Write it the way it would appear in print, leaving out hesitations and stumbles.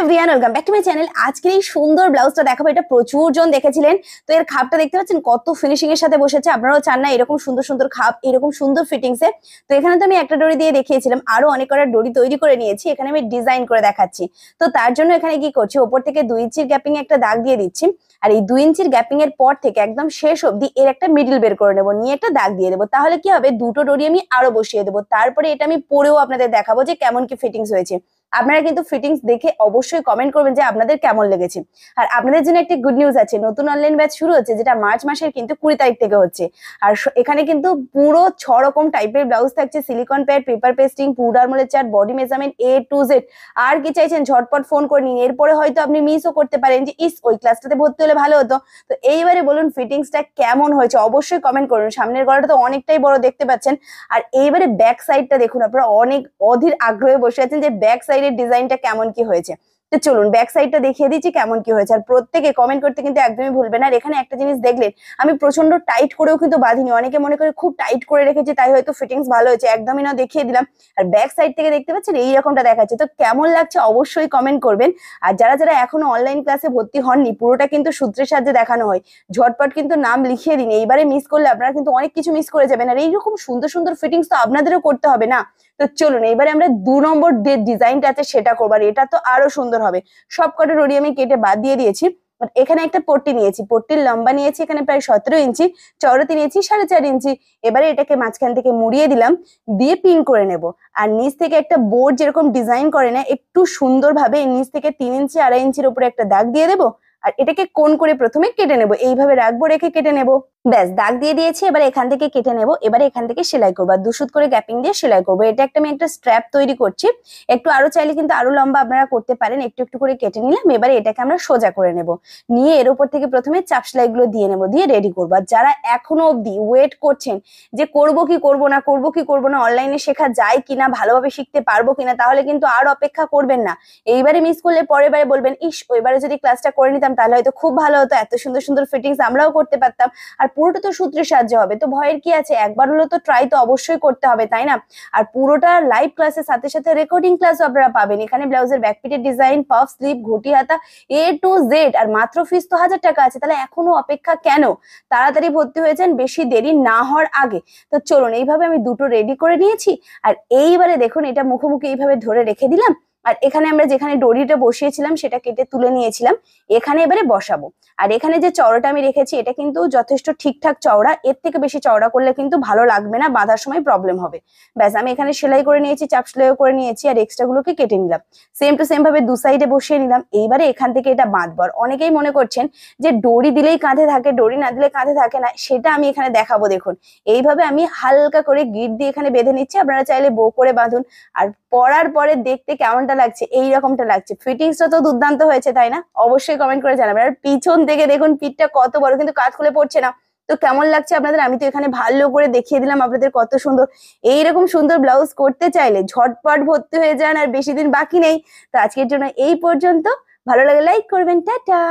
Everyone, welcome back to my channel. আজকের এই সুন্দর ব্লাউজটা দেখাবো, এটা প্রচুর জন দেখেছিলেন। তো এর খাপটা দেখতে পাচ্ছেন কত ফিনিশিং এর সাথে বসেছে। আপনারাও চান না এরকম সুন্দর সুন্দর খাপ, এরকম সুন্দর ফিটিংসে? তো এখানে তো আমি একটা ডরি দিয়ে দেখিয়েছিলাম, আরো অনেক কটা ডরি তৈরি করে নিয়েছি। এখানে আমি ডিজাইন করে দেখাচ্ছি। তো তার জন্য এখানে কি করছি, ওপর থেকে 2 ইঞ্চির গ্যাপিং একটা দাগ দিয়ে দিচ্ছি। আর এই 2 ইঞ্চির গ্যাপিং এর পর থেকে একদম শেষ অবধি এর একটা মিডল বের করে নেবো, নিয়ে একটা দাগ দিয়ে দেবো। তাহলে কি হবে, দুটো ডরি আমি আরো বসিয়ে দেবো। তারপরে এটা আমি পরেও আপনাদের দেখাবো যে কেমন কি ফিটিংস হয়েছে। আপনারা কিন্তু ফিটিংস দেখে অবশ্যই কমেন্ট করবেন যে আপনাদের কেমন লেগেছে। আর আপনাদের জন্য একটা গুড নিউজ আছে, নতুন অনলাইন ব্যাচ শুরু হচ্ছে, যেটা মার্চ মাসের কিন্তু 20 তারিখ থেকে হচ্ছে। আর এখানে কিন্তু পুরো 6 রকম টাইপের ব্লাউজ থাকছে, সিলিকন প্যাড, পেপার পেস্টিং, পুডার মোলের chart, body measurement, A to Z। আর কি চাইছেন, ঝটপট ফোন করে নিন। এরপরে হয়তো আপনি মিসও করতে পারেন যে ইস, ওই ক্লাসটাতে ভর্তি হলে ভালো হতো। তো এইবারে বলুন ফিটিংসটা কেমন হয়েছে, অবশ্যই কমেন্ট করুন। সামনের গলাটা তো অনেকটাই বড় দেখতে পাচ্ছেন। আর এইবারে ব্যাক সাইডটা দেখুন, আপনারা অনেক অধীর আগ্রহে বসে আছেন যে ব্যাক সাইডের ডিজাইনটা কেমন কি হয়েছে। তো চলুন ব্যাক সাইডটা দেখিয়ে দিচ্ছি কেমন কি হয়েছে। আর প্রত্যেকে কমেন্ট করতে কিন্তু একদমই ভুলবেন। আর এখানে একটা জিনিস দেখলেন, আমি প্রচন্ড টাইট করেও কিন্তু বাঁধিনি। অনেকে মনে করে খুব টাইট করে রেখেছি তাই হয়তো ফিটিংস ভালো হয়েছে, একদমই না, দেখিয়ে দিলাম। আর ব্যাক সাইড থেকে দেখতে পাচ্ছেন এইরকমটা দেখাচ্ছে। তো কেমন লাগছে অবশ্যই কমেন্ট করবেন। আর যারা যারা এখনো অনলাইন ক্লাসে ভর্তি হননি, পুরোটা কিন্তু সূত্রের সাহায্যে দেখানো হয়। ঝটপট কিন্তু নাম লিখিয়ে দিন, এইবারে মিস করলে আপনারা কিন্তু অনেক কিছু মিস করে যাবেন। আর এইরকম সুন্দর সুন্দর ফিটিংস তো আপনাদেরও করতে হবে না। তো চলুন এইবারে আমরা 2 নম্বর যে ডিজাইনটা আছে সেটা করবো। আর এটা তো আরো সুন্দর হবে। সব কটা ডরি আমি কেটে বাদ দিয়ে দিয়েছি। এখানে একটা পট্টি নিয়েছি, পট্টির লম্বা নিয়েছি এখানে প্রায় 17 ইঞ্চি, চওড়াতে নিয়েছি 4.5 ইঞ্চি। এবারে এটাকে মাঝখান থেকে মুড়িয়ে দিলাম, দিয়ে পিন করে নেব। আর নিচ থেকে একটা বোর্ড যেরকম ডিজাইন করে না, একটু সুন্দরভাবে নিচ থেকে 3 ইঞ্চি 2.5 ইঞ্চির উপরে একটা দাগ দিয়ে দেবো। আর এটাকে কোণ করে প্রথমে কেটে নেব, এইভাবে রাখবো, রেখে কেটে নেব। ব্যাস, দাগ দিয়ে দিয়েছি। এবার এখান থেকে কেটে নেব। এবারে এখান থেকে সেলাই করবো, আর 2 সুত করে গ্যাপিং দিয়ে সেলাই করবো। এটা আমি একটা স্ট্র্যাপ তৈরি করছি। একটু আরো চাইলে কিন্তু আরো লম্বা আপনারা করতে পারেন। একটু একটু করে কেটে নিলাম। এবারে এটাকে আমরা সোজা করে নেব, নিয়ে এর উপর থেকে প্রথমে চাপ সেলাই গুলো দিয়ে নেবো, দিয়ে রেডি করবো। আর যারা এখনো অব্দি ওয়েট করছেন যে করবো কি করবো না, করবো কি করবো না, অনলাইনে শেখা যায় কিনা, ভালোভাবে শিখতে পারবো কিনা, তাহলে কিন্তু আর অপেক্ষা করবেন না। এইবারে মিস করলে পরের বারে বলবেন ইস, ওইবারে যদি ক্লাসটা করে নিতাম তাহলে হয়তো খুব ভালো হতো, এত সুন্দর সুন্দর ফিটিংস আমরাও করতে পারতাম। আর পুরোটা তো সূত্রের সাহায্যে হবে, তো ভয়ের কি আছে, একবার হলো তো ট্রাই তো অবশ্যই করতে হবে, তাই না? আর পুরোটা লাইভ ক্লাসের সাথে সাথে রেকর্ডিং ক্লাসও আপনারা পাবেন। এখানে ব্লাউজের ব্যাকপিটের ডিজাইন, পাফ স্লিভ, ঘটি হাতা, A to Z। আর মাত্র ফিস তো 1000 টাকা আছে, তাহলে এখনো অপেক্ষা কেন? তাড়াতাড়ি ভর্তি হয়ে যান, বেশি দেরি না হওয়ার আগে। তো চলুন, এইভাবে আমি দুটো রেডি করে নিয়েছি। আর এইবারে দেখুন, এটা মুখোমুখি এইভাবে ধরে রেখে দিলাম। আর এখানে আমরা যেখানে ডরিটা বসিয়েছিলাম সেটা কেটে তুলে নিয়েছিলাম, এখানে এবারে বসাবো। আর এখানে যে চওড়াটা আমি রেখেছি এটা কিন্তু যথেষ্ট ঠিকঠাক চওড়া, এর থেকে বেশি চওড়া করলে কিন্তু ভালো লাগবে না, বাঁধার সময় প্রবলেম হবে। ব্যাস, আমি এখানে সেলাই করে নিয়েছি, চাপ সেলাইও করে নিয়েছি। আর এক্সট্রা গুলোকে কেটে নিলাম, সেম টু সেম ভাবে 2 সাইডে বসিয়ে নিলাম। এইবারে এখান থেকে এটা বাঁধবো। আর অনেকেই মনে করছেন যে ডরি দিলেই কাঁধে থাকে, ডরি না দিলে কাঁধে থাকে না, সেটা আমি এখানে দেখাবো। দেখুন এইভাবে আমি হালকা করে গিট দিয়ে এখানে বেঁধে নিচ্ছি, আপনারা চাইলে বো করে বাঁধুন। আর পরার পরে দেখতে কেমনটা লাগছে, এইরকমটা লাগছে। ফিটিংসটা তো দুর্দান্ত হয়েছে, তাই না? অবশ্যই কমেন্ট করে জানাবেন। আর পিছন থেকে দেখুন পিঠটা কত বড়, কিন্তু কাজ খুলে পড়ছে না। তো কেমন লাগছে আপনাদের? আমি তো এখানে ভালো করে দেখিয়ে দিলাম আপনাদের কত সুন্দর। এইরকম সুন্দর ব্লাউজ করতে চাইলে ঝটপট ভর্তি হয়ে যান, আর বেশি দিন বাকি নেই। তো আজকের জন্য এই পর্যন্ত। ভালো লাগে লাইক করবেন, টাটা।